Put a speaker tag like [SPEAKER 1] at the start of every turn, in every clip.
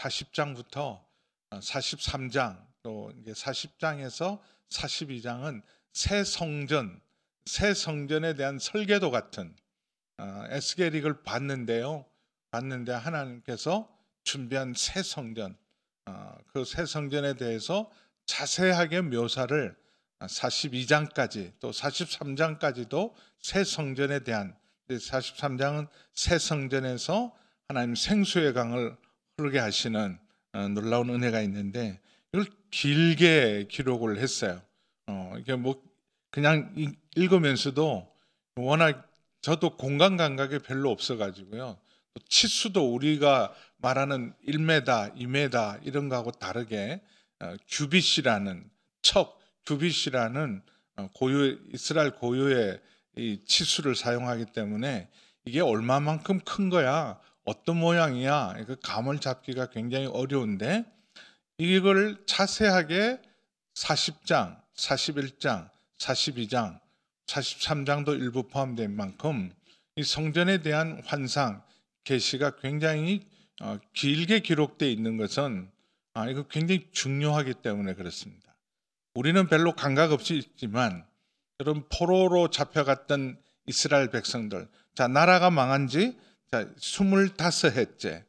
[SPEAKER 1] 40장부터 43장 또 이게 40장에서 42장은 새 성전에 대한 설계도 같은 에스겔을 봤는데요. 봤는데 하나님께서 준비한 새 성전, 그 새 성전에 대해서 자세하게 묘사를 42장까지 또 43장까지도 새 성전에 대한 43장은 새 성전에서 하나님 생수의 강을 흐르게 하시는 놀라운 은혜가 있는데 이걸 길게 기록을 했어요. 이게 뭐 그냥 읽으면서도 워낙 저도 공간 감각이 별로 없어가지고요. 또 치수도 우리가 말하는 1m, 2m 이런 거하고 다르게 규빗이라는 규빗이라는 이스라엘 고유의 이 치수를 사용하기 때문에 이게 얼마만큼 큰 거야, 어떤 모양이야, 그 감을 잡기가 굉장히 어려운데 이걸 자세하게 40장, 41장, 42장, 43장도 일부 포함된 만큼 이 성전에 대한 환상, 계시가 굉장히 길게 기록되어 있는 것은 이거 굉장히 중요하기 때문에 그렇습니다. 우리는 별로 감각 없이 있지만 여러분, 포로로 잡혀갔던 이스라엘 백성들, 자, 나라가 망한 지 25해째,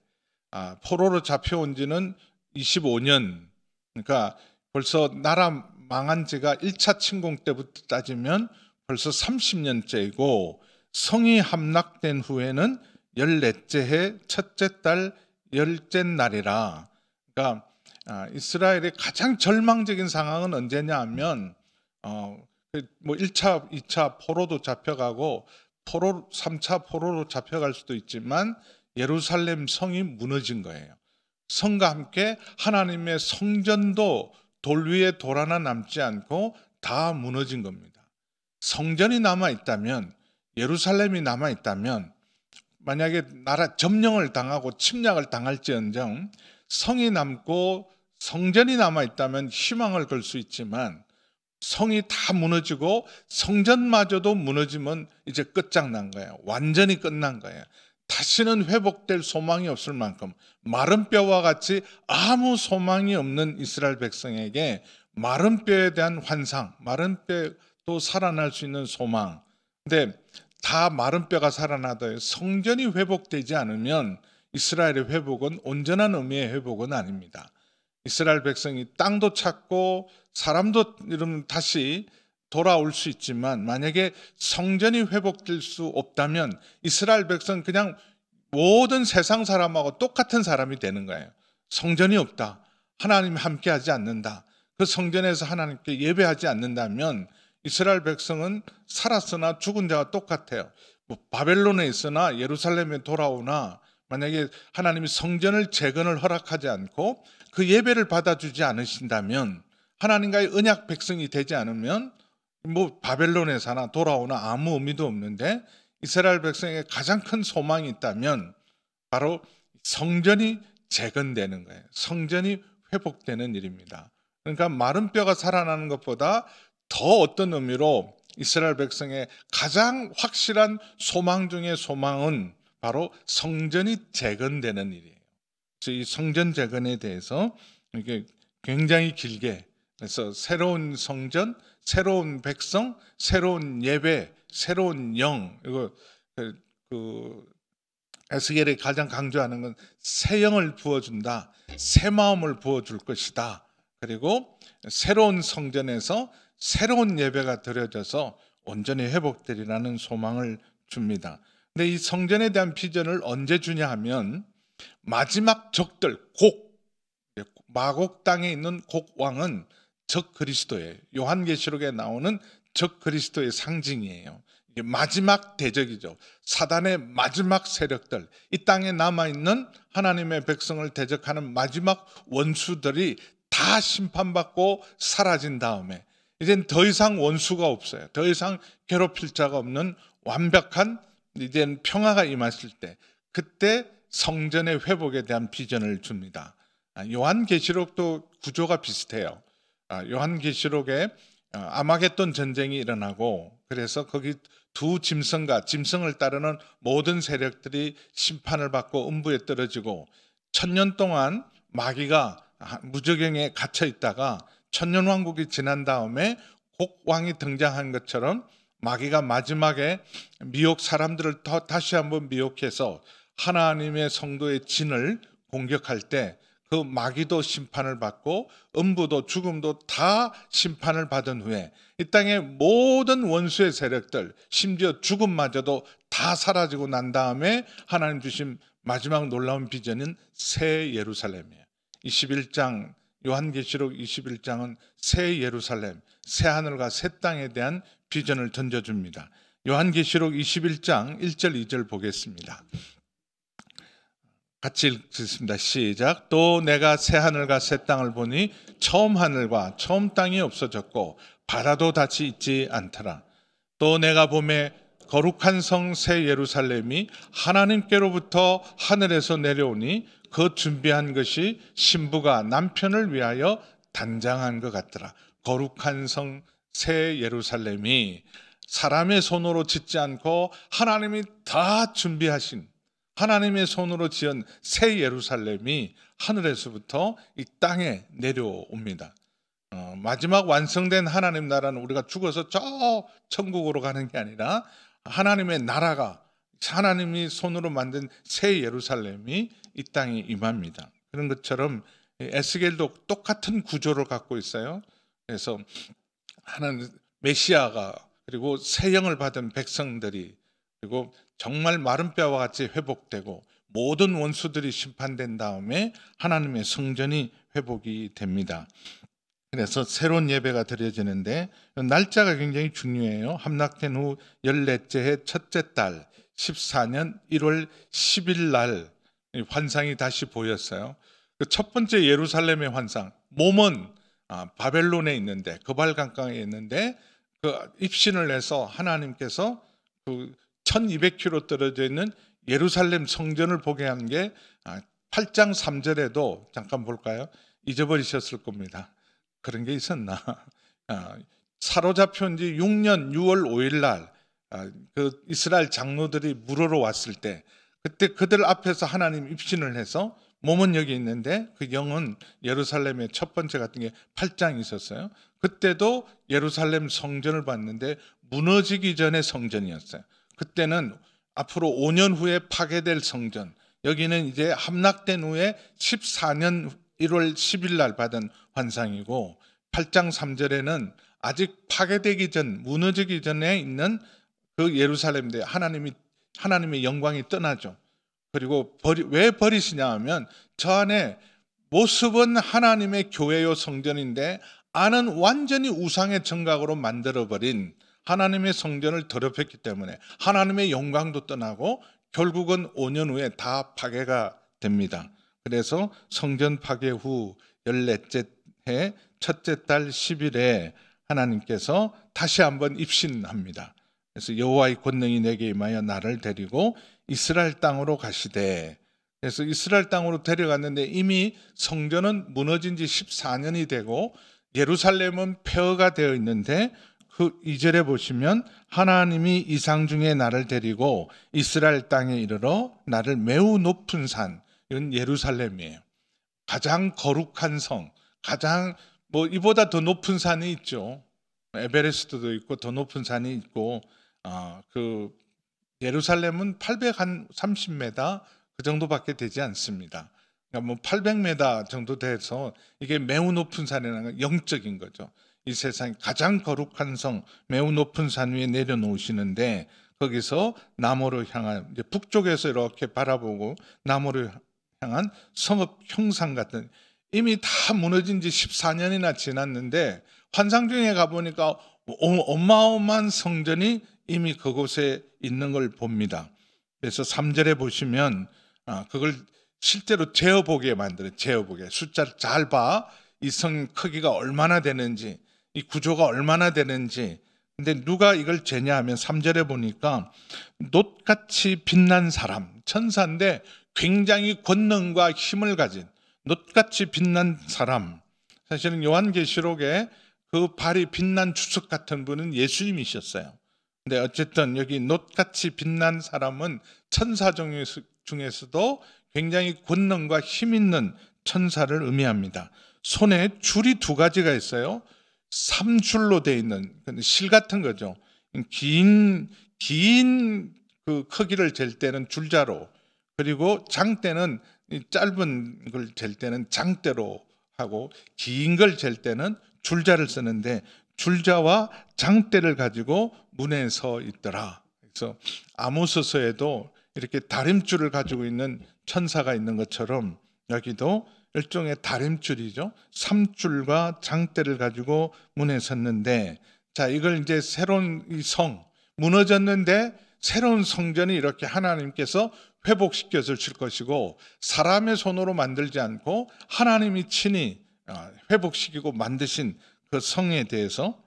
[SPEAKER 1] 포로로 잡혀온 지는 25년, 그러니까 벌써 나라 망한 지가 1차 침공 때부터 따지면 벌써 30년째이고 성이 함락된 후에는 14째 해 첫째 달 10째 날이라. 그러니까 이스라엘의 가장 절망적인 상황은 언제냐 하면 뭐 1차, 2차 포로도 잡혀가고 3차 포로로 잡혀갈 수도 있지만 예루살렘 성이 무너진 거예요. 성과 함께 하나님의 성전도 돌 위에 돌 하나 남지 않고 다 무너진 겁니다. 성전이 남아있다면, 예루살렘이 남아있다면, 만약에 나라 점령을 당하고 침략을 당할지언정 성이 남고 성전이 남아있다면 희망을 걸 수 있지만 성이 다 무너지고 성전마저도 무너지면 이제 끝장난 거예요. 완전히 끝난 거예요. 다시는 회복될 소망이 없을 만큼 마른 뼈와 같이 아무 소망이 없는 이스라엘 백성에게 마른 뼈에 대한 환상, 마른 뼈도 살아날 수 있는 소망. 근데 다 마른 뼈가 살아나도 성전이 회복되지 않으면 이스라엘의 회복은 온전한 의미의 회복은 아닙니다. 이스라엘 백성이 땅도 찾고 사람도 이러면 다시 돌아올 수 있지만 만약에 성전이 회복될 수 없다면 이스라엘 백성은 그냥 모든 세상 사람하고 똑같은 사람이 되는 거예요. 성전이 없다, 하나님이 함께하지 않는다, 그 성전에서 하나님께 예배하지 않는다면 이스라엘 백성은 살았으나 죽은 자와 똑같아요. 뭐 바벨론에 있으나 예루살렘에 돌아오나 만약에 하나님이 성전을 재건을 허락하지 않고 그 예배를 받아주지 않으신다면, 하나님과의 언약 백성이 되지 않으면 뭐 바벨론에 사나 돌아오나 아무 의미도 없는데, 이스라엘 백성에게 가장 큰 소망이 있다면 바로 성전이 재건되는 거예요. 성전이 회복되는 일입니다. 그러니까 마른 뼈가 살아나는 것보다 더 어떤 의미로 이스라엘 백성의 가장 확실한 소망 중의 소망은 바로 성전이 재건되는 일이에요. 그래서 이 성전 재건에 대해서 이게 굉장히 길게, 그래서 새로운 성전, 새로운 백성, 새로운 예배, 새로운 영, 이거 에스겔이 가장 강조하는 건 새 영을 부어준다, 새 마음을 부어줄 것이다. 그리고 새로운 성전에서 새로운 예배가 드려져서 온전히 회복되리라는 소망을 줍니다. 근데 이 성전에 대한 비전을 언제 주냐 하면 마지막 적들, 마곡 땅에 있는 곡 왕은 적 그리스도예요. 요한계시록에 나오는 적 그리스도의 상징이에요. 이게 마지막 대적이죠. 사단의 마지막 세력들, 이 땅에 남아있는 하나님의 백성을 대적하는 마지막 원수들이 다 심판받고 사라진 다음에 이젠 더 이상 원수가 없어요. 더 이상 괴롭힐 자가 없는 완벽한 이젠 평화가 임하실 때, 그때 성전의 회복에 대한 비전을 줍니다. 요한계시록도 구조가 비슷해요. 요한계시록에 아마겟돈 전쟁이 일어나고, 그래서 거기 두 짐승을 따르는 모든 세력들이 심판을 받고 음부에 떨어지고 1000년 동안 마귀가 무저갱에 갇혀 있다가 천년왕국이 지난 다음에 곡왕이 등장한 것처럼 마귀가 마지막에 사람들을 다시 한번 미혹해서 하나님의 성도의 진을 공격할 때 그 마귀도 심판을 받고 음부도 죽음도 다 심판을 받은 후에 이 땅의 모든 원수의 세력들, 심지어 죽음마저도 다 사라지고 난 다음에 하나님 주신 마지막 놀라운 비전은 새 예루살렘이에요. 21장, 요한계시록 21장은 새 예루살렘, 새 하늘과 새 땅에 대한 비전을 던져줍니다. 요한계시록 21장 1절 2절 보겠습니다. 같이 읽겠습니다. 시작. 또 내가 새 하늘과 새 땅을 보니 처음 하늘과 처음 땅이 없어졌고 바다도 다시 있지 않더라. 또 내가 보매 거룩한 성 새 예루살렘이 하나님께로부터 하늘에서 내려오니 그 준비한 것이 신부가 남편을 위하여 단장한 것 같더라. 거룩한 성 새 예루살렘이 사람의 손으로 짓지 않고 하나님이 다 준비하신 하나님의 손으로 지은 새 예루살렘이 하늘에서부터 이 땅에 내려옵니다. 마지막 완성된 하나님 나라는 우리가 죽어서 저 천국으로 가는 게 아니라 하나님의 나라가 하나님이 손으로 만든 새 예루살렘이 이 땅에 임합니다. 그런 것처럼 에스겔도 똑같은 구조를 갖고 있어요. 그래서 하나님 메시아가 그리고 새 영을 받은 백성들이 그리고 정말 마른 뼈와 같이 회복되고 모든 원수들이 심판된 다음에 하나님의 성전이 회복이 됩니다. 그래서 새로운 예배가 드려지는데 날짜가 굉장히 중요해요. 함락된 후 14째 해 첫째 달 14년 1월 10일 날 환상이 다시 보였어요. 그 첫 번째 예루살렘의 환상, 몸은 바벨론에 있는데 거발강가에 있는데 그 입신을 해서 하나님께서 그 1200km 떨어져 있는 예루살렘 성전을 보게 한 게 8장 3절에도 잠깐 볼까요? 잊어버리셨을 겁니다. 그런 게 있었나? 사로잡혀온 지 6년 6월 5일 날 그 이스라엘 장로들이 물으러 왔을 때 그때 그들 앞에서 하나님 입신을 해서 몸은 여기 있는데 그 영은 예루살렘의 첫 번째 같은 게 8장이 있었어요. 그때도 예루살렘 성전을 봤는데 무너지기 전의 성전이었어요. 그때는 앞으로 5년 후에 파괴될 성전, 여기는 이제 함락된 후에 14년 1월 10일 날 받은 환상이고 8장 3절에는 아직 파괴되기 전, 무너지기 전에 있는 그 예루살렘인데 하나님의 영광이 떠나죠. 그리고 왜 버리시냐 하면 저 안에 모습은 하나님의 교회요 성전인데 안은 완전히 우상의 정각으로 만들어버린 하나님의 성전을 더럽혔기 때문에 하나님의 영광도 떠나고 결국은 5년 후에 다 파괴가 됩니다. 그래서 성전 파괴 후 14째 해 첫째 달 10일에 하나님께서 다시 한번 입신합니다. 그래서 여호와의 권능이 내게 임하여 나를 데리고 이스라엘 땅으로 가시되, 그래서 이스라엘 땅으로 데려갔는데 이미 성전은 무너진 지 14년이 되고 예루살렘은 폐허가 되어 있는데 그 2절에 보시면 하나님이 이상 중에 나를 데리고 이스라엘 땅에 이르러 나를 매우 높은 산, 이건 예루살렘이에요. 가장 거룩한 성, 가장 이보다 더 높은 산이 있죠. 에베레스트도 있고 더 높은 산이 있고 그 예루살렘은 830m 그 정도밖에 되지 않습니다. 그러니까 800m 정도 돼서 이게 매우 높은 산이라는 건 영적인 거죠. 이 세상 가장 거룩한 성, 매우 높은 산 위에 내려놓으시는데 거기서 남으로 향한 이제 북쪽에서 이렇게 바라보고 남으로 향한 성읍 형상 같은, 이미 다 무너진 지 14년이나 지났는데 환상 중에 가보니까 어마어마한 성전이 이미 그곳에 있는 걸 봅니다. 그래서 3절에 보시면 그걸 실제로 재어보게 만들어요. 재어보게. 숫자를 잘 봐. 이 성 크기가 얼마나 되는지, 이 구조가 얼마나 되는지. 근데 누가 이걸 재냐 하면 3절에 보니까 놋같이 빛난 사람, 천사인데 굉장히 권능과 힘을 가진 놋같이 빛난 사람. 사실은 요한계시록에 그 발이 빛난 주석 같은 분은 예수님이셨어요. 근데 어쨌든 여기 놋같이 빛난 사람은 천사 중에서도 굉장히 권능과 힘 있는 천사를 의미합니다. 손에 줄이 두 가지가 있어요. 3줄로 되어 있는 실 같은 거죠. 긴 그 크기를 잴 때는 줄자로, 그리고 장대는 짧은 걸 잴 때는 장대로 하고, 긴 걸 잴 때는 줄자를 쓰는데 줄자와 장대를 가지고 문에 서 있더라. 그래서 아모스서에도 이렇게 다림줄을 가지고 있는 천사가 있는 것처럼 여기도 일종의 다림줄이죠. 3줄과 장대를 가지고 문에 섰는데, 자, 이걸 이제 새로운 이 성, 무너졌는데 새로운 성전이 이렇게 하나님께서 회복시켜 주실 것이고, 사람의 손으로 만들지 않고 하나님이 친히 회복시키고 만드신 그 성에 대해서,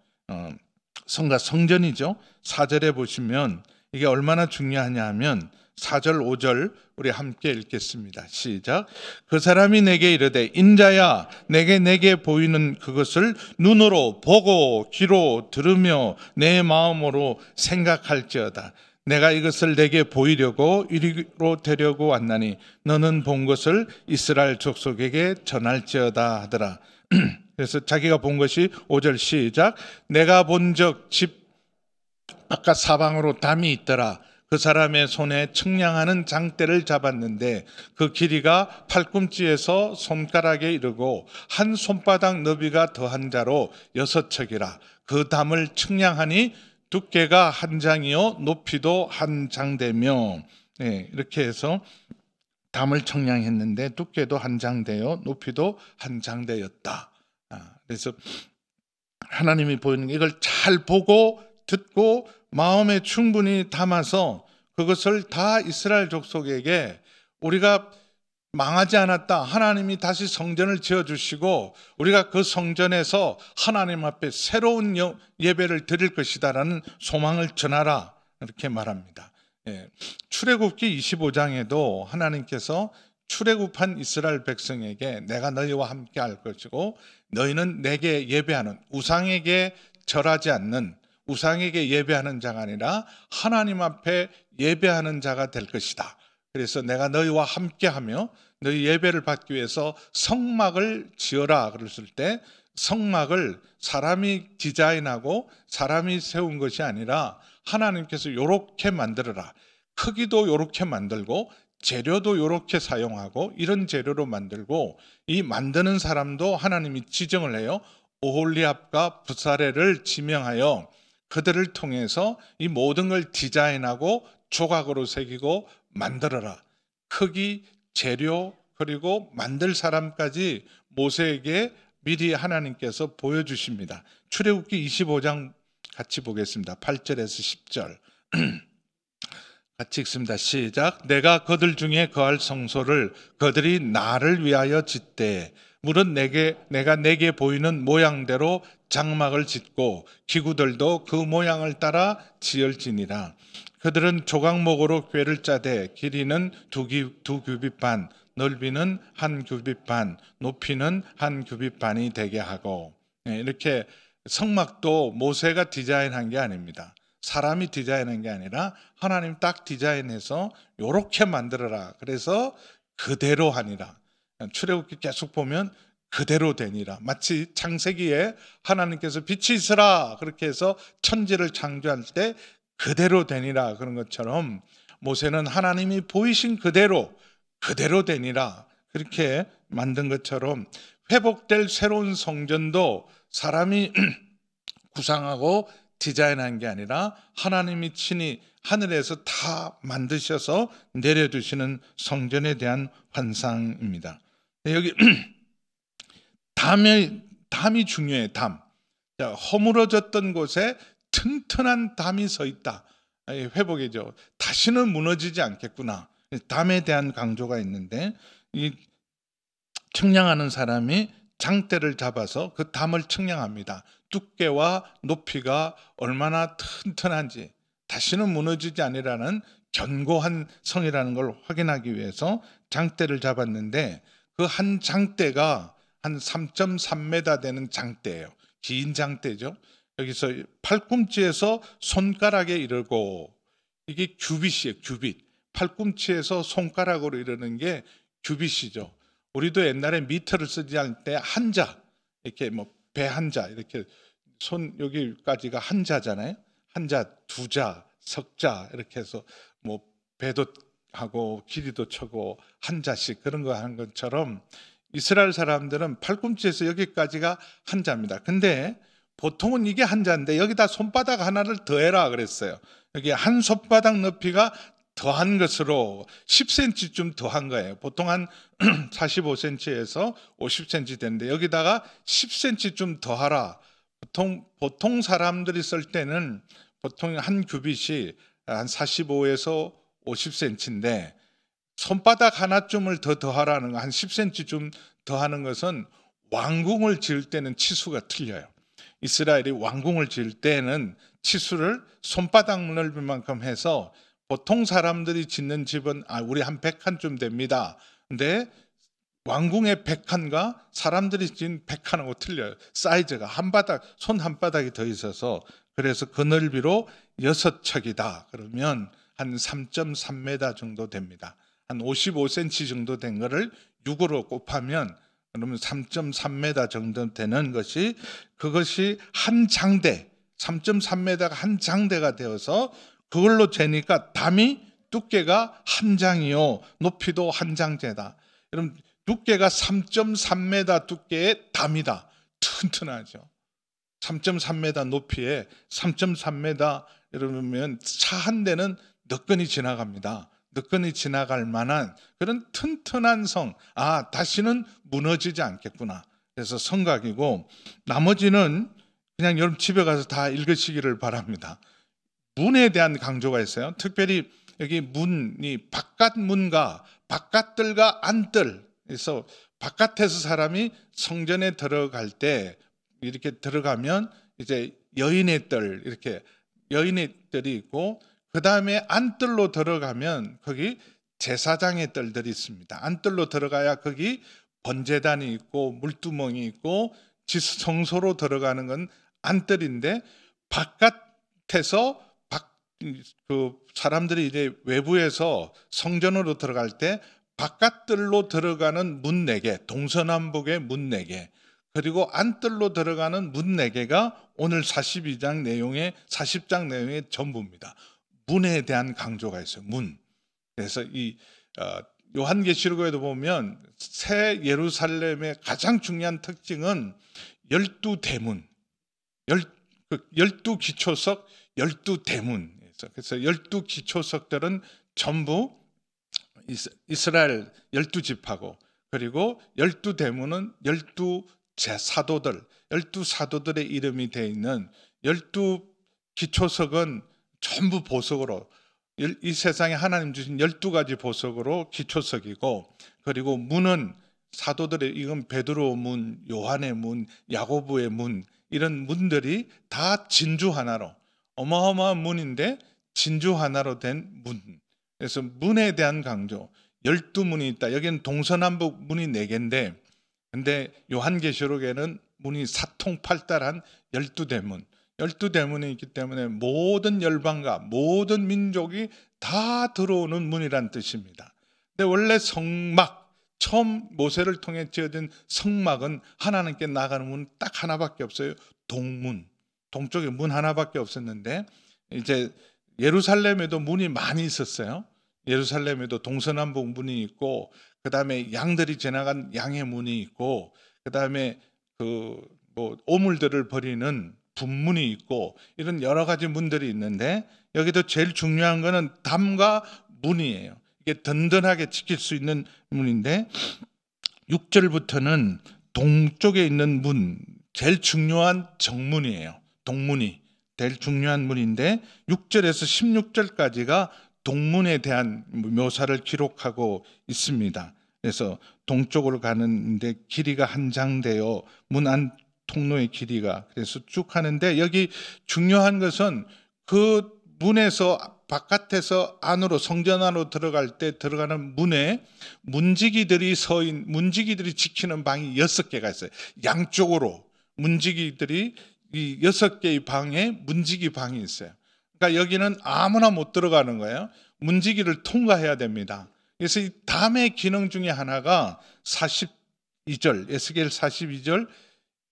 [SPEAKER 1] 성과 성전이죠. 4절에 보시면 이게 얼마나 중요하냐 하면 4절 5절 우리 함께 읽겠습니다. 시작. 그 사람이 내게 이르되 인자야 내게 보이는 그것을 눈으로 보고 귀로 들으며 내 마음으로 생각할지어다. 내가 이것을 내게 보이려고 이리로 데려고 왔나니 너는 본 것을 이스라엘 족속에게 전할지어다 하더라. 그래서 자기가 본 것이 5절 시작. 내가 본 적 집 바깥 사방으로 담이 있더라. 그 사람의 손에 측량하는 장대를 잡았는데 그 길이가 팔꿈치에서 손가락에 이르고 한 손바닥 너비가 더한 자로 6척이라. 그 담을 측량하니 두께가 한 장이요 높이도 한 장대며, 이렇게 해서 담을 측량했는데 두께도 한 장대요 높이도 한 장대였다. 그래서 하나님이 보이는 이걸 잘 보고 듣고 마음에 충분히 담아서 그것을 다 이스라엘 족속에게, 우리가 망하지 않았다, 하나님이 다시 성전을 지어주시고 우리가 그 성전에서 하나님 앞에 새로운 예배를 드릴 것이다라는 소망을 전하라, 이렇게 말합니다. 출애굽기 25장에도 하나님께서 출애굽한 이스라엘 백성에게 내가 너희와 함께 할 것이고 너희는 내게 예배하는, 우상에게 절하지 않는, 우상에게 예배하는 자가 아니라 하나님 앞에 예배하는 자가 될 것이다. 그래서 내가 너희와 함께하며 너희 예배를 받기 위해서 성막을 지어라 그랬을 때, 성막을 사람이 디자인하고 사람이 세운 것이 아니라 하나님께서 이렇게 만들어라, 크기도 이렇게 만들고 재료도 이렇게 사용하고 이런 재료로 만들고, 이 만드는 사람도 하나님이 지정을 해요. 오홀리압과 부사레를 지명하여 그들을 통해서 이 모든 걸 디자인하고 조각으로 새기고 만들어라. 크기, 재료, 그리고 만들 사람까지 모세에게 미리 하나님께서 보여주십니다. 출애굽기 25장 같이 보겠습니다. 8절에서 10절 같이 읽습니다. 시작. 내가 그들 중에 거할 성소를 그들이 나를 위하여 짓되 물은 내가 내게 보이는 모양대로 장막을 짓고 기구들도 그 모양을 따라 지을지니라. 그들은 조각목으로 궤를 짜되 길이는 두 규빗 반, 넓이는 한 규빗 반, 높이는 한 규빗 반이 되게 하고. 이렇게 성막도 모세가 디자인한 게 아닙니다. 사람이 디자인한 게 아니라 하나님 딱 디자인해서 이렇게 만들어라. 그래서 그대로 하니라. 출애굽기 계속 보면 그대로 되니라. 마치 창세기에 하나님께서 빛이 있으라 그렇게 해서 천지를 창조할 때 그대로 되니라 그런 것처럼 모세는 하나님이 보이신 그대로 되니라 그렇게 만든 것처럼, 회복될 새로운 성전도 사람이 구상하고 디자인한 게 아니라 하나님이 친히 하늘에서 다 만드셔서 내려주시는 성전에 대한 환상입니다. 여기 담이 중요해요. 담. 허물어졌던 곳에 튼튼한 담이 서 있다. 회복이죠. 다시는 무너지지 않겠구나. 담에 대한 강조가 있는데, 이 측량하는 사람이 장대를 잡아서 그 담을 측량합니다. 두께와 높이가 얼마나 튼튼한지, 다시는 무너지지 아니라는 견고한 성이라는 걸 확인하기 위해서 장대를 잡았는데, 그 한 장대가 한 3.3m 되는 장대예요. 긴 장대죠. 여기서 팔꿈치에서 손가락에 이르고, 이게 규빗이에요. 규빗. 팔꿈치에서 손가락으로 이르는 게 규빗이죠. 우리도 옛날에 미터를 쓰지 않을 때 한자, 이렇게 뭐 배 한자, 이렇게 손 여기까지가 한자잖아요. 한자, 두자, 석자 이렇게 해서 뭐 배도 하고 길이도 쳐고 한자씩 그런 거 하는 것처럼 이스라엘 사람들은 팔꿈치에서 여기까지가 한자입니다. 근데 보통은 이게 한자인데 여기다 손바닥 하나를 더해라 그랬어요. 여기 한 손바닥 높이가 더한 것으로 10cm쯤 더한 거예요. 보통 한 45cm에서 50cm 되는데 여기다가 10cm쯤 더하라. 보통 사람들이 쓸 때는 보통 한 규빗이 한 45에서 50cm인데 손바닥 하나쯤을 더 더하라는 거, 한 10cm쯤 더하는 것은 왕궁을 지을 때는 치수가 틀려요. 이스라엘이 왕궁을 지을 때는 치수를 손바닥 넓이만큼 해서 보통 사람들이 짓는 집은 우리 한 100칸쯤 됩니다. 근데 왕궁의 100칸과 사람들이 짓는 100칸하고 틀려요. 사이즈가 손 한 바닥이 더 있어서 그래서 그 넓이로 6척이다. 그러면 한 3.3m 정도 됩니다. 한 55cm 정도 된 거를 6으로 곱하면 그러면 3.3m 정도 되는 것이 그것이 한 장대 3.3m가 한 장대가 되어서 그걸로 재니까 담이 두께가 한 장이요 높이도 한 장재다. 여러분 두께가 3.3m 두께의 담이다. 튼튼하죠. 3.3m 높이에 3.3m 이러면 차 한 대는 너끈히 지나갑니다. 너끈히 지나갈 만한 그런 튼튼한 성. 다시는 무너지지 않겠구나. 그래서 성곽이고 나머지는 그냥 여러분 집에 가서 다 읽으시기를 바랍니다. 문에 대한 강조가 있어요. 특별히 여기 문이 바깥 문과 바깥들과 안뜰. 그래서 바깥에서 사람이 성전에 들어갈 때 이렇게 들어가면 이제 여인의 뜰 이렇게 여인의 뜰이 있고 그 다음에 안뜰로 들어가면 거기 제사장의 뜰들이 있습니다. 안뜰로 들어가야 거기 번제단이 있고 물두멍이 있고 성소로 들어가는 건 안뜰인데 바깥에서 그 사람들이 이제 외부에서 성전으로 들어갈 때 바깥뜰로 들어가는 문 4개, 동서남북의 문 4개, 그리고 안뜰로 들어가는 문 4개가 오늘 40장 내용의 전부입니다. 문에 대한 강조가 있어요. 문. 그래서 이 요한계시록에도 보면 새 예루살렘의 가장 중요한 특징은 12대문, 12기초석, 12대문. 그래서 12기초석들은 전부 이스라엘 12지파고 그리고 12대문은 12사도들의 이름이 되어 있는 12기초석은 전부 보석으로 이 세상에 하나님 주신 12가지 보석으로 기초석이고 그리고 문은 사도들의 이건 베드로 문, 요한의 문, 야고보의 문 이런 문들이 다 진주 하나로 어마어마한 문인데 진주 하나로 된 문. 그래서 문에 대한 강조 12문이 있다. 여기는 동서남북 문이 4개인데 근데 요한계시록에는 문이 사통팔달한 12대문 12대문이 있기 때문에 모든 열방과 모든 민족이 다 들어오는 문이란 뜻입니다. 근데 원래 성막 처음 모세를 통해 지어진 성막은 하나님께 나가는 문 딱 하나밖에 없어요. 동문. 동쪽에 문 하나밖에 없었는데 이제 예루살렘에도 문이 많이 있었어요. 예루살렘에도 동서남북 문이 있고 그 다음에 양들이 지나간 양의 문이 있고 그 다음에 오물들을 버리는 분문이 있고 이런 여러 가지 문들이 있는데 여기도 제일 중요한 거는 담과 문이에요. 이게 든든하게 지킬 수 있는 문인데 6절부터는 동쪽에 있는 문, 제일 중요한 정문이에요. 동문이 제일 중요한 문인데 6절에서 16절까지가 동문에 대한 묘사를 기록하고 있습니다. 그래서 동쪽으로 가는데 길이가 한 장되어 문 안 통로의 길이가 그래서 쭉 하는데 여기 중요한 것은 그 문에서 바깥에서 안으로 성전 안으로 들어갈 때 들어가는 문에 문지기들이 지키는 방이 6개가 있어요. 양쪽으로 문지기들이 이 6개의 방에 문지기 방이 있어요. 그러니까 여기는 아무나 못 들어가는 거예요. 문지기를 통과해야 됩니다. 그래서 이 담의 기능 중에 하나가 42절, 에스겔 42절,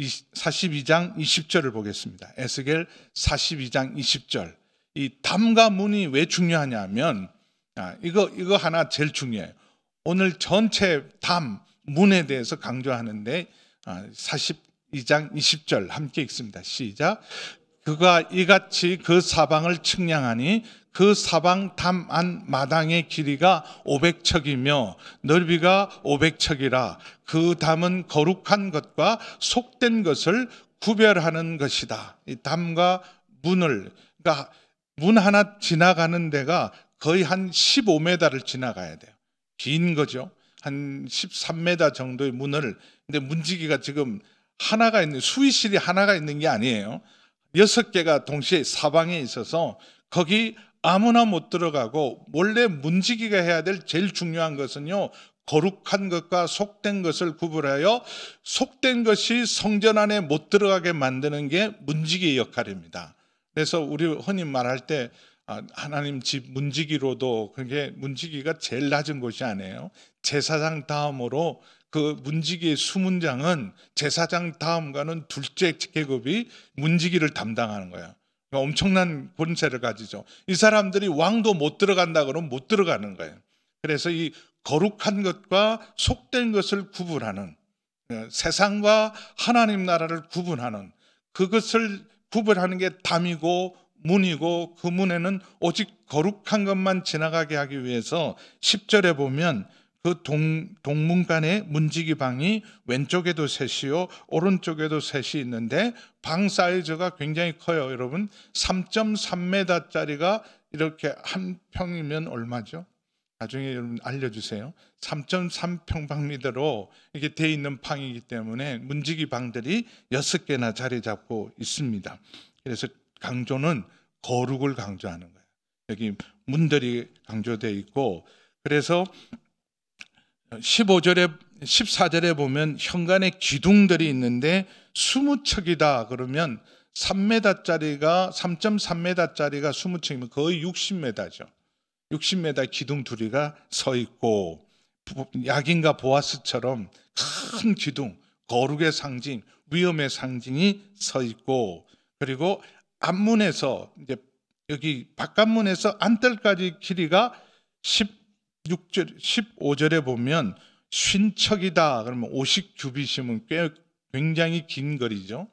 [SPEAKER 1] 42장 20절을 보겠습니다. 에스겔 42장 20절. 이 담과 문이 왜 중요하냐면, 이거 하나 제일 중요해요. 오늘 전체 담, 문에 대해서 강조하는데 42장 20절 함께 읽습니다. 시작. 그가 이같이 그 사방을 측량하니 그 사방 담 안 마당의 길이가 500척이며 넓이가 500척이라 그 담은 거룩한 것과 속된 것을 구별하는 것이다. 이 담과 문을, 그러니까 문 하나 지나가는 데가 거의 한 15m를 지나가야 돼요. 긴 거죠. 한 13m 정도의 문을, 근데 문지기가 지금 하나가 있는, 수의실이 하나가 있는 게 아니에요. 6개가 동시에 사방에 있어서 거기 아무나 못 들어가고, 원래 문지기가 해야 될 제일 중요한 것은요, 거룩한 것과 속된 것을 구분하여 속된 것이 성전 안에 못 들어가게 만드는 게 문지기의 역할입니다. 그래서 우리 흔히 말할 때 하나님 집 문지기로도, 그게 문지기가 제일 낮은 곳이 아니에요. 제사장 다음으로 그 문지기의 수문장은 제사장 다음과는 둘째 계급이 문지기를 담당하는 거예요. 그러니까 엄청난 권세를 가지죠. 이 사람들이 왕도 못 들어간다 그러면 못 들어가는 거예요. 그래서 이 거룩한 것과 속된 것을 구분하는, 세상과 하나님 나라를 구분하는, 그것을 구분하는 게 담이고 문이고, 그 문에는 오직 거룩한 것만 지나가게 하기 위해서 10절에 보면 그 동문간의 문지기 방이 왼쪽에도 셋이요 오른쪽에도 셋이 있는데 방 사이즈가 굉장히 커요. 여러분 3.3m짜리가 이렇게 한 평이면 얼마죠? 나중에 여러분 알려주세요. 3.3평방미터로 이렇게 돼 있는 방이기 때문에 문지기 방들이 6개나 자리 잡고 있습니다. 그래서 강조는 거룩을 강조하는 거예요. 여기 문들이 강조되어 있고, 그래서 14절에 보면 현관에 기둥들이 있는데 20척이다 그러면 3.3m짜리가 20m이면 거의 60m죠. 60m 기둥 둘이가 서 있고, 야긴과 보아스처럼 큰 기둥, 거룩의 상징, 위엄의 상징이 서 있고, 그리고 앞문에서 이제 여기 바깥문에서 안뜰까지 길이가 15절에 보면 50척이다 그러면 50규빗이면 굉장히 긴 거리죠.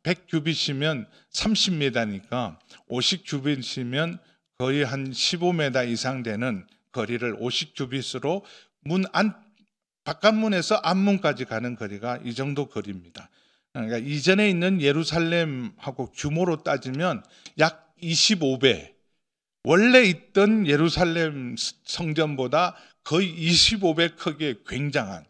[SPEAKER 1] 100규빗이면 30m니까 50규빗이면 거의 한 15m 이상 되는 거리를 50규빗으로 바깥문에서 앞문까지 가는 거리가 이 정도 거리입니다. 그러니까 이전에 있는 예루살렘하고 규모로 따지면 약 25배, 원래 있던 예루살렘 성전보다 거의 25배 크기의 굉장한,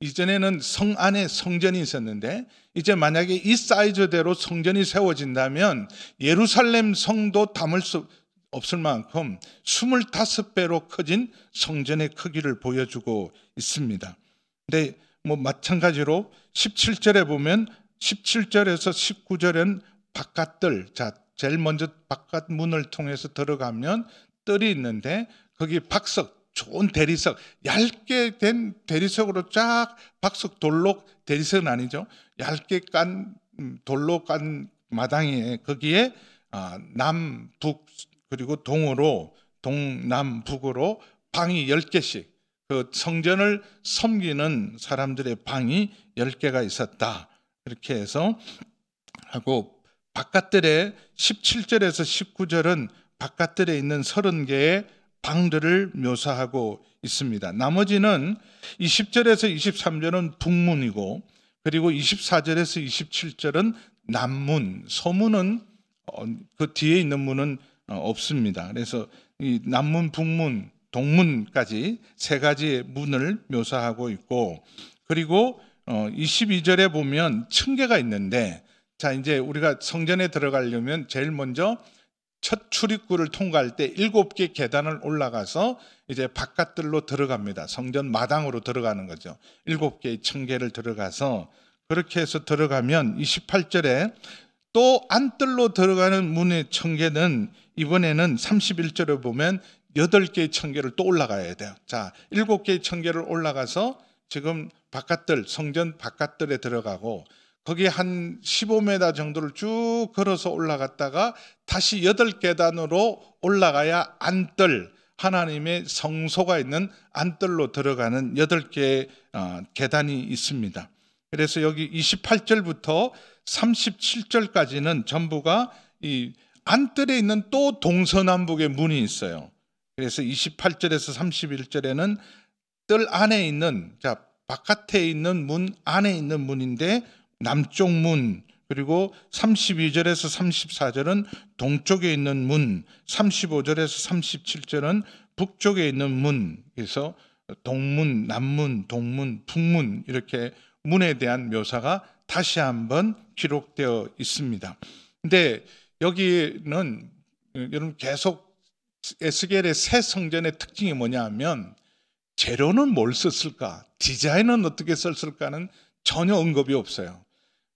[SPEAKER 1] 이전에는 성 안에 성전이 있었는데 이제 만약에 이 사이즈대로 성전이 세워진다면 예루살렘 성도 담을 수 없을 만큼 25배로 커진 성전의 크기를 보여주고 있습니다. 근데 뭐 마찬가지로 17절에 보면 17절에서 19절은 바깥뜰, 자 제일 먼저 바깥 문을 통해서 들어가면 뜰이 있는데 거기 박석, 좋은 대리석, 얇게 된 대리석으로 쫙, 박석 돌로, 대리석은 아니죠, 얇게 깐 돌로 깐 마당에 거기에 남북 그리고 동남북으로 방이 10개씩, 그 성전을 섬기는 사람들의 방이 10개가 있었다. 이렇게 해서 하고, 바깥들에 17절에서 19절은 바깥들에 있는 30개의 방들을 묘사하고 있습니다. 나머지는 20절에서 23절은 북문이고, 그리고 24절에서 27절은 남문, 서문은 그 뒤에 있는 문은 없습니다. 그래서 이 남문, 북문, 동문까지 3가지의 문을 묘사하고 있고, 그리고 22절에 보면 층계가 있는데, 자 이제 우리가 성전에 들어가려면 제일 먼저 첫 출입구를 통과할 때 7개 계단을 올라가서 이제 바깥들로 들어갑니다. 성전 마당으로 들어가는 거죠. 7개의 층계를 들어가서, 그렇게 해서 들어가면 28절에 또 안뜰로 들어가는 문의 층계는 이번에는 31절에 보면 8개의 청계를 또 올라가야 돼요. 자, 7개의 청계를 올라가서 지금 바깥들, 성전 바깥들에 들어가고 거기 한 15m 정도를 쭉 걸어서 올라갔다가 다시 8계단으로 올라가야 안뜰, 하나님의 성소가 있는 안뜰로 들어가는 8개의 계단이 있습니다. 그래서 여기 28절부터 37절까지는 전부가 이 안뜰에 있는 또 동서남북의 문이 있어요. 그래서 28절에서 31절에는 뜰 안에 있는, 자, 바깥에 있는 문, 안에 있는 문인데 남쪽 문, 그리고 32절에서 34절은 동쪽에 있는 문, 35절에서 37절은 북쪽에 있는 문, 그래서 동문, 남문, 동문, 북문, 이렇게 문에 대한 묘사가 다시 한번 기록되어 있습니다. 근데 여기는 여러분 계속 에스겔의 새 성전의 특징이 뭐냐 하면 재료는 뭘 썼을까, 디자인은 어떻게 썼을까는 전혀 언급이 없어요.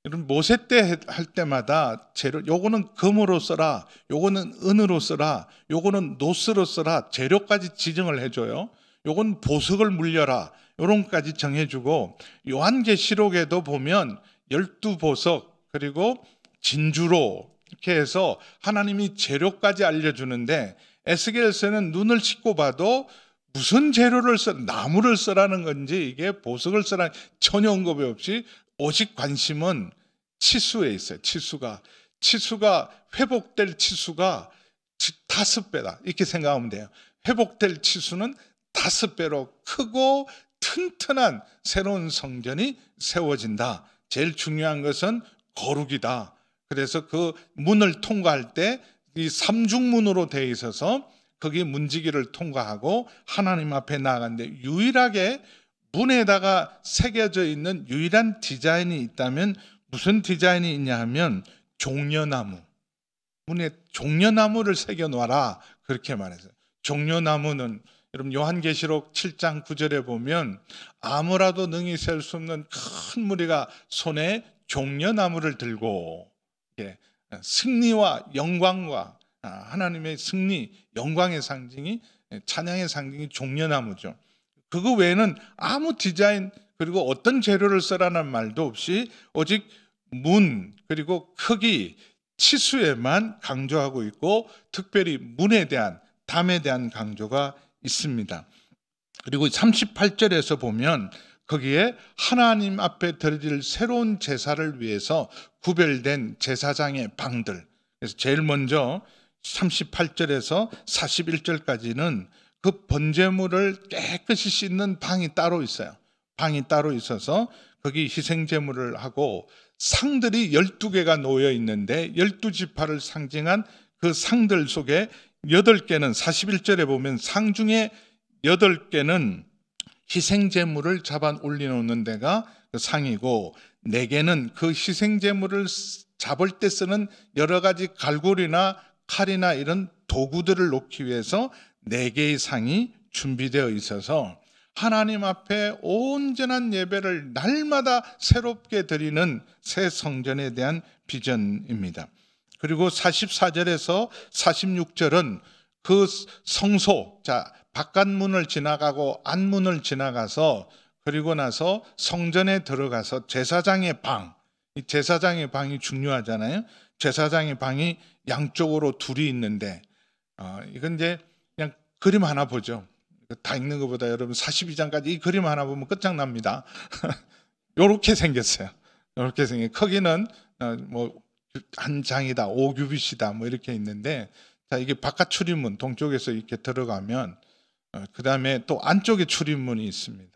[SPEAKER 1] 여러분 모세 때 할 때마다 재료, 요거는 금으로 써라, 요거는 은으로 써라, 요거는 노스로 써라, 재료까지 지정을 해줘요. 요건 보석을 물려라, 요런 것까지 정해주고, 요한계시록에도 보면 12보석 그리고 진주로 이렇게 해서 하나님이 재료까지 알려주는데, 에스겔서는 눈을 씻고 봐도 무슨 재료를 써, 나무를 쓰라는 건지 이게 보석을 쓰라는 전혀 언급이 없이 오직 관심은 치수에 있어요. 치수가 회복될 치수가 5배다 이렇게 생각하면 돼요. 회복될 치수는 5배로 크고 튼튼한 새로운 성전이 세워진다. 제일 중요한 것은 거룩이다. 그래서 그 문을 통과할 때 이 삼중문으로 되어 있어서 거기 문지기를 통과하고 하나님 앞에 나아가는데, 유일하게 문에다가 새겨져 있는 유일한 디자인이 있다면 무슨 디자인이 있냐 하면 종려나무, 문에 종려나무를 새겨 놓아라, 그렇게 말했어요. 종려나무는 여러분 요한계시록 7장 9절에 보면 아무라도 능히 셀 수 없는 큰 무리가 손에 종려나무를 들고, 승리와 영광과 하나님의 승리, 영광의 상징이, 찬양의 상징이 종려나무죠. 그거 외에는 아무 디자인 그리고 어떤 재료를 써라는 말도 없이 오직 문 그리고 크기, 치수에만 강조하고 있고, 특별히 문에 대한, 담에 대한 강조가 있습니다. 그리고 38절에서 보면 거기에 하나님 앞에 드릴 새로운 제사를 위해서 구별된 제사장의 방들, 그래서 제일 먼저 38절에서 41절까지는 그 번제물을 깨끗이 씻는 방이 따로 있어요. 방이 따로 있어서 거기 희생제물을 하고, 상들이 12개가 놓여 있는데 12지파를 상징한 그 상들 속에 8개는 41절에 보면 상 중에 8개는 희생제물을 잡아 올려놓는 데가 그 상이고, 4개는 그 희생제물을 잡을 때 쓰는 여러 가지 갈고리나 칼이나 이런 도구들을 놓기 위해서 4개의 상이 준비되어 있어서 하나님 앞에 온전한 예배를 날마다 새롭게 드리는 새 성전에 대한 비전입니다. 그리고 44절에서 46절은 그 성소, 자, 바깥문을 지나가고 안문을 지나가서 그리고 나서 성전에 들어가서 제사장의 방, 이 제사장의 방이 중요하잖아요. 제사장의 방이 양쪽으로 둘이 있는데, 이건 이제 그냥 그림 하나 보죠. 다 읽는 것보다 여러분 42장까지 이 그림 하나 보면 끝장납니다. 요렇게 생겼어요. 요렇게 생긴, 크기는 뭐 한 장이다, 5규빗이다, 뭐 이렇게 있는데, 자, 이게 바깥 출입문, 동쪽에서 이렇게 들어가면, 그 다음에 또 안쪽에 출입문이 있습니다.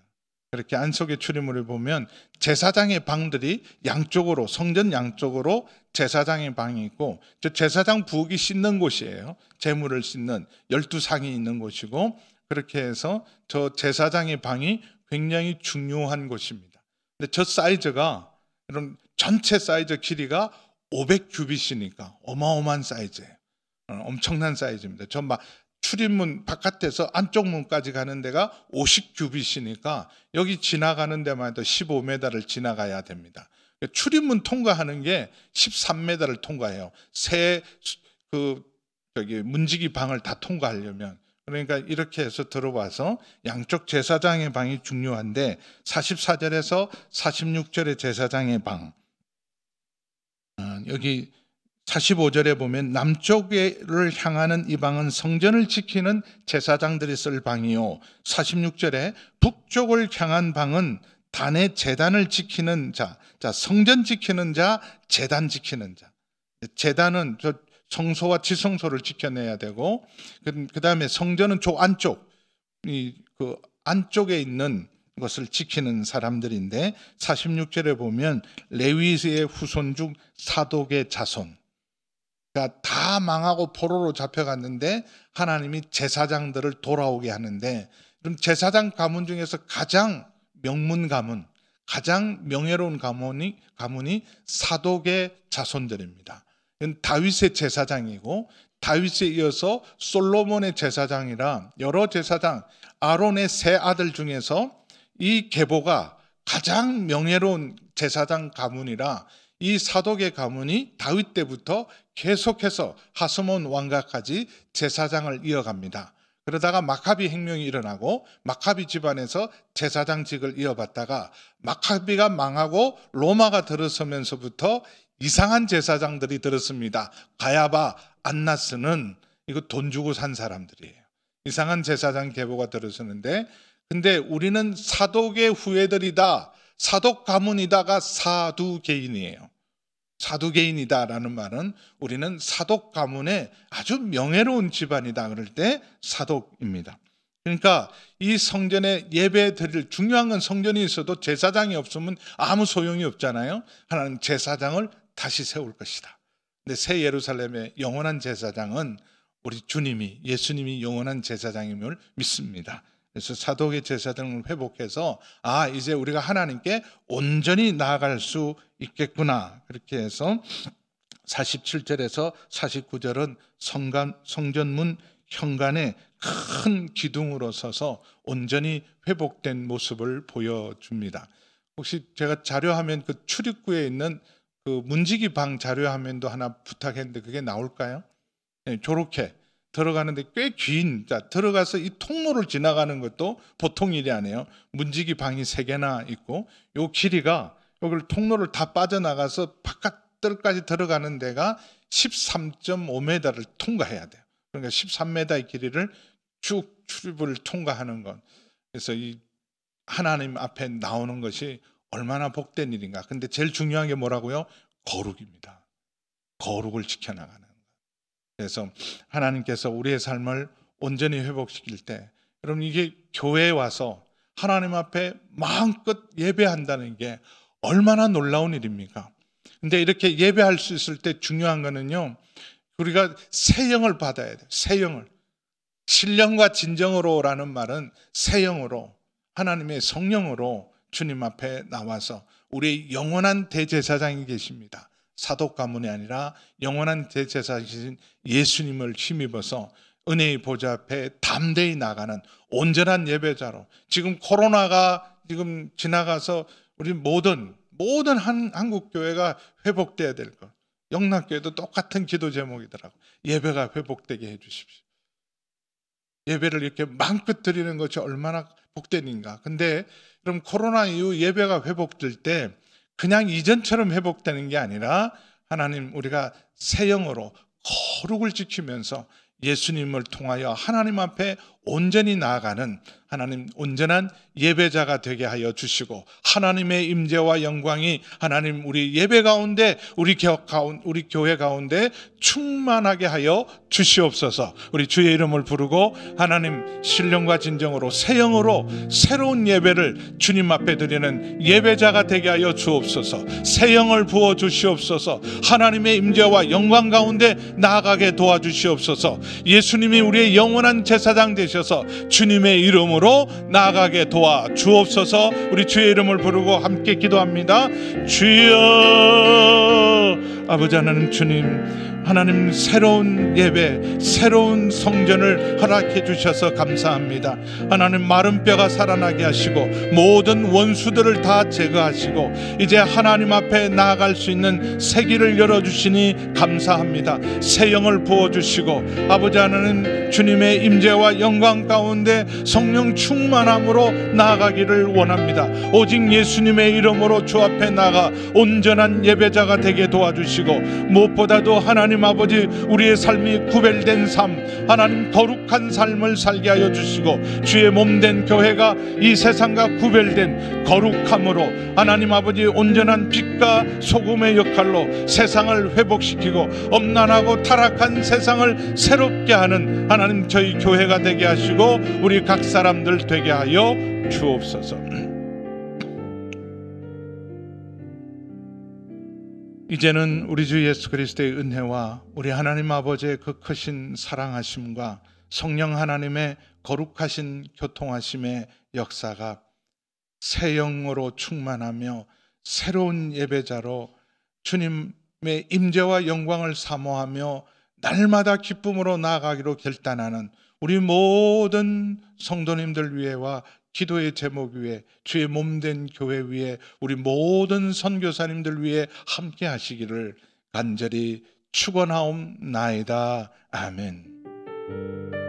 [SPEAKER 1] 그렇게 안쪽에 출입문을 보면 제사장의 방들이 양쪽으로, 성전 양쪽으로 제사장의 방이 있고, 저 제사장 부엌이 씻는 곳이에요. 제물을 씻는 12상이 있는 곳이고, 그렇게 해서 저 제사장의 방이 굉장히 중요한 곳입니다. 근데 저 사이즈가, 여러분 전체 사이즈 길이가 500규빗이니까 어마어마한 사이즈예요. 엄청난 사이즈입니다. 저 막 출입문 바깥에서 안쪽 문까지 가는 데가 50규빗이니까 여기 지나가는 데만 해도 15m를 지나가야 됩니다. 출입문 통과하는 게 13m를 통과해요. 새 문지기 방을 다 통과하려면. 그러니까 이렇게 해서 들어와서 양쪽 제사장의 방이 중요한데 44절에서 46절의 제사장의 방, 여기 45절에 보면 남쪽을 향하는 이 방은 성전을 지키는 제사장들이 쓸 방이요, 46절에 북쪽을 향한 방은 단의 제단을 지키는 자, 성전 지키는 자, 제단 지키는 자. 제단은 저 성소와 지성소를 지켜내야 되고, 그 다음에 성전은 저 안쪽, 그 안쪽에 있는 것을 지키는 사람들인데, 46절에 보면 레위의 후손 중 사독의 자손, 그러니까 다 망하고 포로로 잡혀갔는데 하나님이 제사장들을 돌아오게 하는데, 그럼 제사장 가문 중에서 가장 명문 가문, 가장 명예로운 가문이 사독의 자손들입니다. 다윗의 제사장이고, 다윗에 이어서 솔로몬의 제사장이라 여러 제사장, 아론의 세 아들 중에서 이 계보가 가장 명예로운 제사장 가문이라 이 사독의 가문이 다윗 때부터 계속해서 하스몬 왕가까지 제사장을 이어갑니다. 그러다가 마카비 혁명이 일어나고 마카비 집안에서 제사장직을 이어받다가 마카비가 망하고 로마가 들어서면서부터 이상한 제사장들이 들었습니다. 가야바, 안나스는 이거 돈 주고 산 사람들이에요. 이상한 제사장 계보가 들어서는데, 근데 우리는 사독의 후예들이다, 사독 가문이다가 사두개인이에요. 사두개인이다라는 말은 우리는 사독 가문의 아주 명예로운 집안이다 그럴 때 사독입니다. 그러니까 이 성전에 예배 드릴, 중요한 건 성전이 있어도 제사장이 없으면 아무 소용이 없잖아요. 하나님 제사장을 다시 세울 것이다. 근데 새 예루살렘의 영원한 제사장은 우리 주님이, 예수님이 영원한 제사장임을 믿습니다. 그래서 사독의 제사장을 회복해서 이제 우리가 하나님께 온전히 나아갈 수 있겠구나, 그렇게 해서 47절에서 49절은 성전문 현관에 큰 기둥으로 서서 온전히 회복된 모습을 보여줍니다. 혹시 제가 자료화면, 그 출입구에 있는 그 문지기 방 자료화면도 하나 부탁했는데 그게 나올까요? 네, 저렇게 들어가는데 꽤 긴, 들어가서 이 통로를 지나가는 것도 보통 일이 아니에요. 문지기 방이 3개나 있고, 요 길이가 여기를 통로를 다 빠져나가서 바깥들까지 들어가는 데가 13.5m를 통과해야 돼요. 그러니까 13m의 길이를 쭉 출입을 통과하는 것. 그래서 이 하나님 앞에 나오는 것이 얼마나 복된 일인가. 근데 제일 중요한 게 뭐라고요? 거룩입니다. 거룩을 지켜나가는 것. 그래서 하나님께서 우리의 삶을 온전히 회복시킬 때, 여러분 이게 교회에 와서 하나님 앞에 마음껏 예배한다는 게 얼마나 놀라운 일입니까? 근데 이렇게 예배할 수 있을 때 중요한 거는요, 우리가 새 영을 받아야 돼요. 새 영을. 신령과 진정으로라는 말은 새 영으로, 하나님의 성령으로 주님 앞에 나와서 우리의 영원한 대제사장이 계십니다. 사독 가문이 아니라 영원한 대제사장이신 예수님을 힘입어서 은혜의 보좌 앞에 담대히 나가는 온전한 예배자로, 지금 코로나가 지금 지나가서 우리 모든 한국 교회가 회복돼야 될 것. 영락교회도 똑같은 기도 제목이더라고. 예배가 회복되게 해주십시오. 예배를 이렇게 마음껏 드리는 것이 얼마나 복된 일인가. 근데 그럼 코로나 이후 예배가 회복될 때 그냥 이전처럼 회복되는 게 아니라 하나님, 우리가 새 영으로 거룩을 지키면서 예수님을 통하여 하나님 앞에 온전히 나아가는 하나님 온전한 예배자가 되게 하여 주시고, 하나님의 임재와 영광이 하나님 우리 예배 가운데, 우리 교회 가운데 충만하게 하여 주시옵소서. 우리 주의 이름을 부르고 하나님 신령과 진정으로 새 영으로 새로운 예배를 주님 앞에 드리는 예배자가 되게 하여 주옵소서. 새 영을 부어 주시옵소서. 하나님의 임재와 영광 가운데 나아가게 도와주시옵소서. 예수님이 우리의 영원한 제사장 되시 주셔서 주님의 이름으로 나아가게 도와 주옵소서. 우리 주의 이름을 부르고 함께 기도합니다. 주여. 아버지 하나님, 하나님 새로운 예배, 새로운 성전을 허락해 주셔서 감사합니다. 하나님 마른 뼈가 살아나게 하시고 모든 원수들을 다 제거하시고 이제 하나님 앞에 나아갈 수 있는 새 길을 열어주시니 감사합니다. 새 영을 부어주시고 아버지 하나님 주님의 임재와 영광 가운데 성령 충만함으로 나아가기를 원합니다. 오직 예수님의 이름으로 주 앞에 나가 온전한 예배자가 되게 도와주시고 무엇보다도 하나님 아버지 우리의 삶이 구별된 삶, 하나님 거룩한 삶을 살게 하여 주시고 주의 몸된 교회가 이 세상과 구별된 거룩함으로 하나님 아버지 온전한 빛과 소금의 역할로 세상을 회복시키고 엄난하고 타락한 세상을 새롭게 하는 하나님 저희 교회가 되게 하시고 우리 각 사람들 되게 하여 주옵소서. 이제는 우리 주 예수 그리스도의 은혜와 우리 하나님 아버지의 그 크신 사랑하심과 성령 하나님의 거룩하신 교통하심의 역사가 새 영으로 충만하며 새로운 예배자로 주님의 임재와 영광을 사모하며 날마다 기쁨으로 나아가기로 결단하는 우리 모든 성도님들 위에와 기도의 제목 위에 주의 몸된 교회 위에 우리 모든 선교사님들 위에 함께 하시기를 간절히 축원하옵나이다. 아멘.